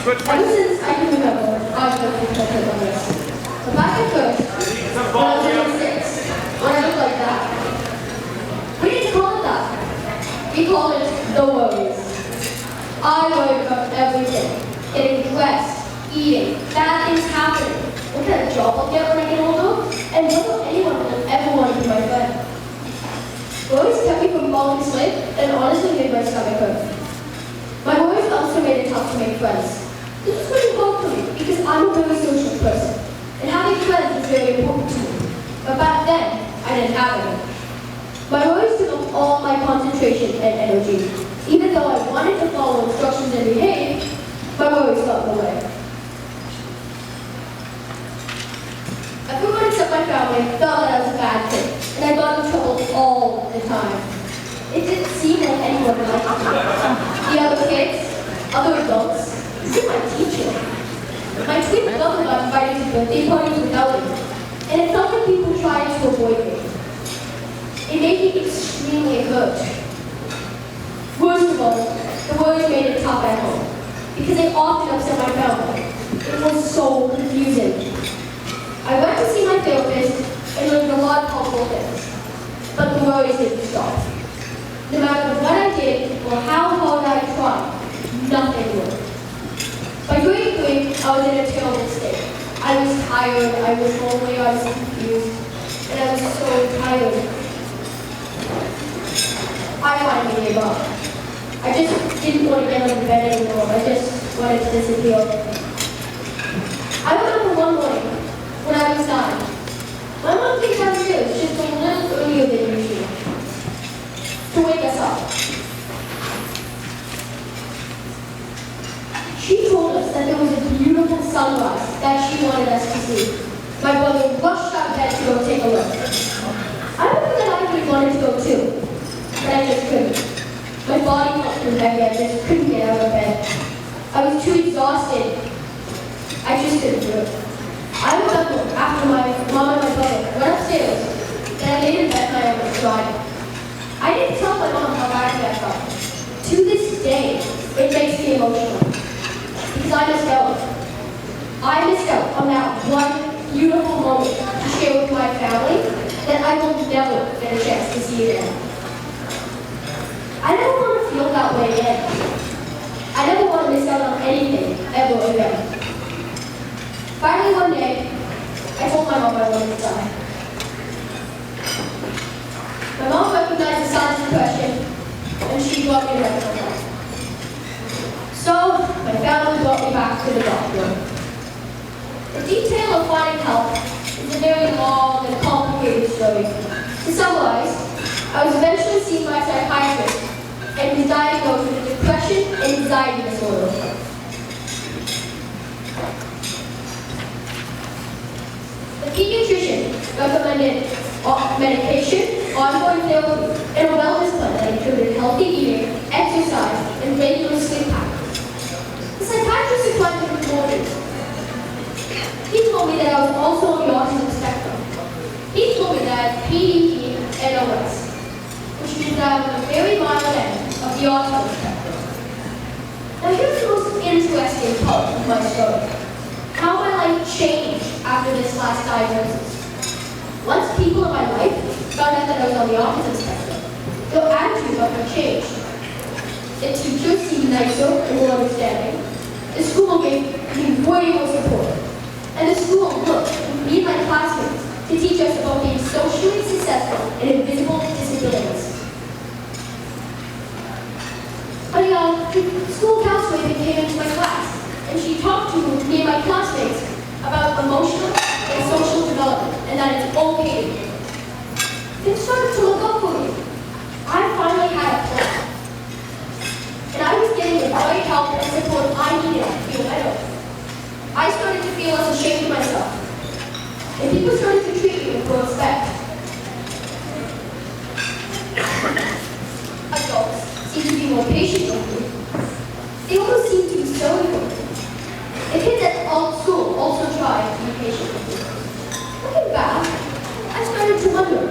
Ever since I can remember, I've been protected on this. But back at first, when I was in six, when I looked like that, we didn't call it that. We called it the worries. I worried about everything. Getting dressed, eating, bad things happening, what kind of job I'll get when I get older, and whether anyone will ever want to be my friend. Worries kept me from falling asleep and honestly made my stomach hurt. My worries also made it tough to make friends. This was really hard for me because I'm a very social person, and having friends is very important to me. But back then, I didn't have any. My worries took up all my concentration and energy. Even though I wanted to follow instructions and behave, my worries got in the way. Everyone except my family thought that I was a bad kid, and I got in trouble all the time. It didn't seem like anyone liked me. The other kids, other adults, even my teacher. My twin brother got invited to birthday parties without me, and it felt like people tried to avoid me. It made me extremely hurt. Worst of all, the worries made it tough at home, because they often upset my family. It was so confusing. I went to see my therapist and learned a lot of helpful things, but the worries didn't stop. No matter what I did or how hard I tried, nothing worked. By grade 3, I was in a terrible state. I was tired, I was lonely, I was confused, and I was so tired. I finally gave up. I just didn't want to get out of bed anymore. I just wanted to disappear. I remember one morning when I was 9. My mom came downstairs just a little earlier than usual to wake us up. She told us that there was a beautiful sunrise that she wanted us to see. My brother rushed out of bed to go take a look. I remember that I really wanted to go too, but I just couldn't. My body felt too heavy, I just couldn't get out of bed. I was too exhausted. I just couldn't do it. I remember after my mom and my brother went upstairs, that I laid in bed and I almost cried. I didn't tell my mom how badly I felt. To this day, it makes me emotional. Because I missed out. I missed out on that one beautiful moment to share with my family that I will never get a chance to see again. I never want to feel that way again. I never want to miss out on anything ever again. Finally one day, I told my mom I wanted to die. My mom recognized the signs of depression, and she brought me to medical help. So, my family brought me back to the doctor. The detail of finding help is a very long and complicated story. To summarize, I was eventually seen by a psychiatrist and was diagnosed with depression and anxiety disorder. The pediatrician recommended medication, ongoing therapy, and a wellness plan that included healthy eating, exercise, and regular sleep patterns. The psychiatrist explained the important. He told me that I was also on the autism spectrum. He told me that I had PDD and OS, which means that I was on the very mild end of the autism spectrum. Now here's the most interesting part of my story. How my life changed after this last diagnosis. Once people in my life found out that I was on the autism spectrum, their attitudes about me changed. The teachers seemed nicer and more understanding. The school gave me way more support. And the school looked to me and my classmates to teach us about being socially successful and invisible disabilities. The school counselor even came into my class, and she talked to me and my classmates about emotional and social development, and that it's okay to do. Things started to look up for me. I finally had a plan. And I was getting the right help and support I needed to feel better. I started to feel less ashamed of myself. And people started to treat me with more respect. Adults seemed to be more patient with me. They almost seemed to be sorry for me. The kids at school also tried to be patient with me. Looking back, I started to wonder,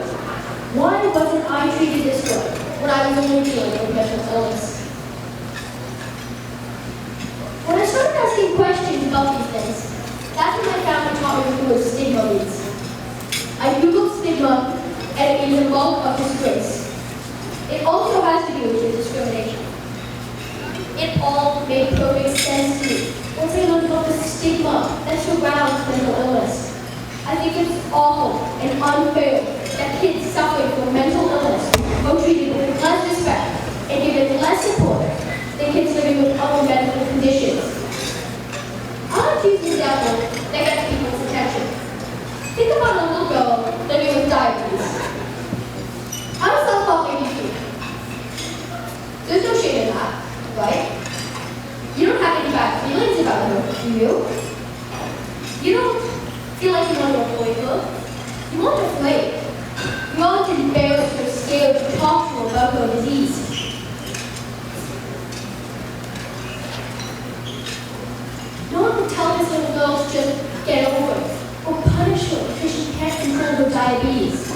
why wasn't I treated this way when I was only dealing with mental illness? When I started asking That's what my family taught me what the word stigma means. I googled stigma, and it means a mark of disgrace. It also has to do with discrimination. It all made perfect sense to me once I learned about the stigma that surrounds mental illness. I think it's awful and unfair that kids suffering from mental illness are treated with less respect and given less support than kids living with other medical conditions. I like to use an example that gets people's attention. Think about a little girl living with diabetes. I'm a self-taught baby too. There's no shame in that, right? You don't have any bad feelings about her, do you? You don't feel like you want to avoid her. You aren't afraid. You aren't embarrassed or scared to talk to her about her disease. No one would tell this little girl to just get over it or punish her because she can't control her diabetes.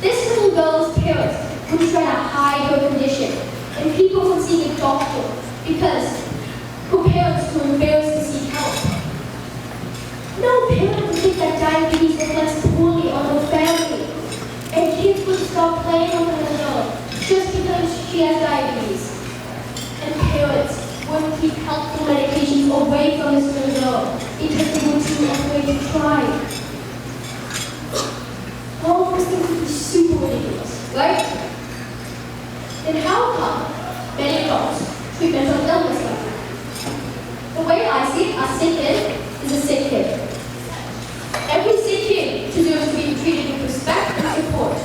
This little girl's parents would try to hide her condition, and people would seek a doctor because her parents were embarrassed to seek help. No parent would think that diabetes reflects poorly on her family, and kids would stop playing with her girl just because she has diabetes. And parents would keep helpful medications away from this little girl because they were too afraid to try. All of those things would be super ridiculous, right? Then how come many adults treat mental illness like that? The way I see it, a sick kid is a sick kid. Every sick kid deserves to be treated with respect and support,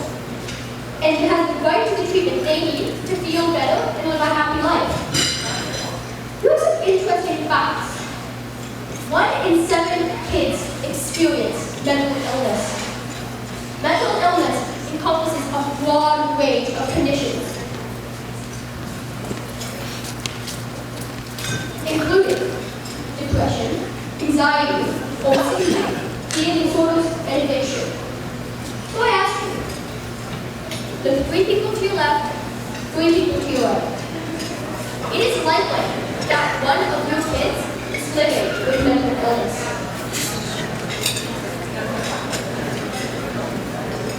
and has the right to the treatment they need to feel better and live a happy life. Here are some interesting facts. 1 in 7 kids experience mental illness. Mental illness encompasses a broad range of conditions, including depression, anxiety, OCD, eating disorders, and addiction. So I ask you, the 3 people to your left, 3 people to your right. It is likely that one of your kids is living with mental illness.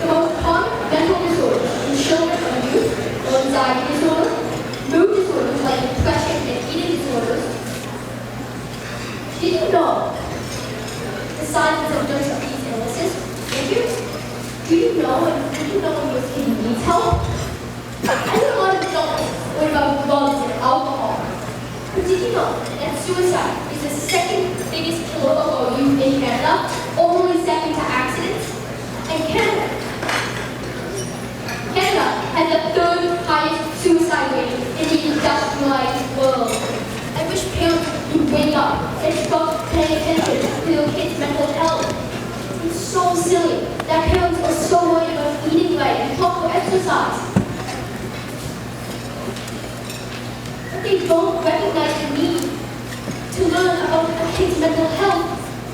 The most common mental disorders in children and youth are anxiety disorder, mood disorders like depression and eating disorders. Did you know the signs and symptoms of these illnesses? Do you know when your kid needs help? I know a lot of adults worry about drugs and alcohol. But did you know that suicide is the 2nd biggest killer of our youth in Canada, only second to accidents? And Canada has the 3rd highest suicide rate in the industrialized world. I wish parents would wake up and start paying attention to their kids' mental health. It's so silly that parents are so worried about eating right and proper exercise. But they don't recognize the need to learn about a kid's mental health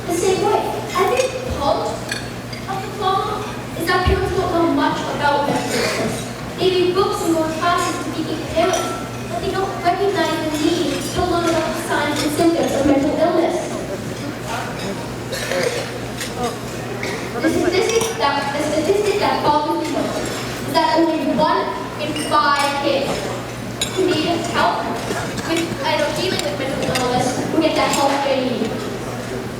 the same way. I think part of the problem is that parents don't know much about mental illness. They read books and go to classes to be good parents, but they don't recognize the need to learn about the signs and symptoms of mental illness. The statistic that bothers me most is that only 1 in 5 kids who need help with dealing with mental illness will get the help they need.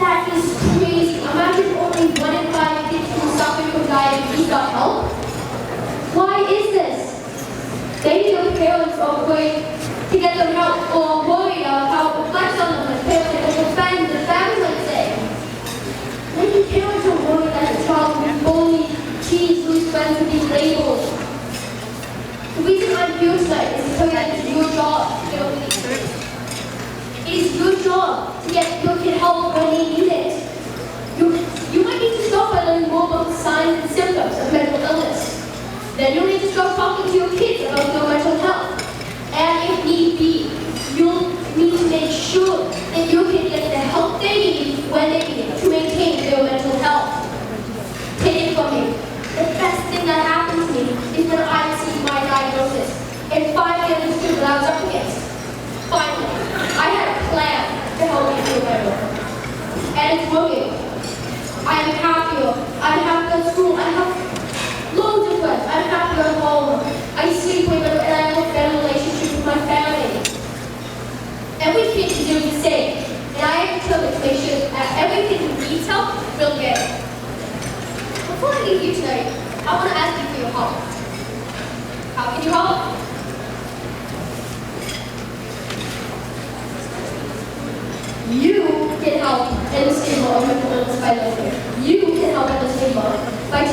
That is crazy. Imagine only 1 in 5 kids who suffer from diabetes got help. Why is this? Maybe their parents are afraid to get them help or worried about how it reflects on them, like parents and their friends and family might say. Maybe parents are worried that the child will be bullied, teased, lose friends with these labels. The reason I'm here tonight is because that it's your job to get over these things. It is your job to get your kid help when they need it. You might need to start by learning more about the signs and symptoms of mental illness. Then you'll need to start talking to your kids about their mental health. And if need be, you'll need to make sure that your kid gets the help they need when they need it to maintain their mental health. Take it from me. The best thing that happened to me is when I received my diagnosis and finally understood what I was up against. Finally, I had a plan to help me feel better. and it's working. I am happier. I'm happier at school. I have loads of friends. I'm happier at home. I sleep with them and I have a better relationship with my family. Every kid deserves the same. And I am determined to make sure that everything who needs help will get it. Before I leave you tonight, I want to ask you for your help. How can you help? You can help in the stigma of mental illness by living. You can help in the stigma by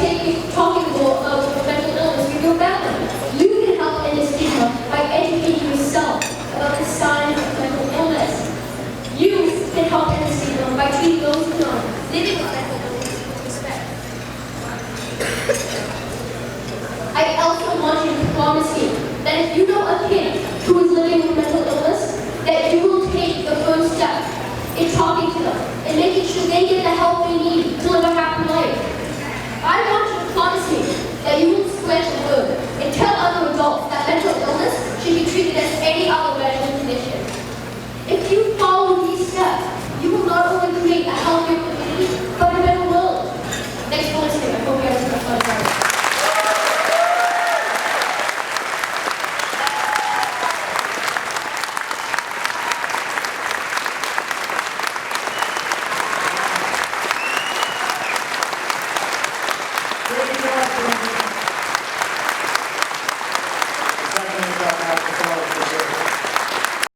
talking about mental illness with your family. You can help in the stigma by educating yourself about the signs of mental illness. You can help in the stigma by treating those who know living with mental illness with respect. I also want you to promise me that if you know a kid who is living with mental illness, that you will take the first step in talking to them and making sure they get the help they need to live a happy life.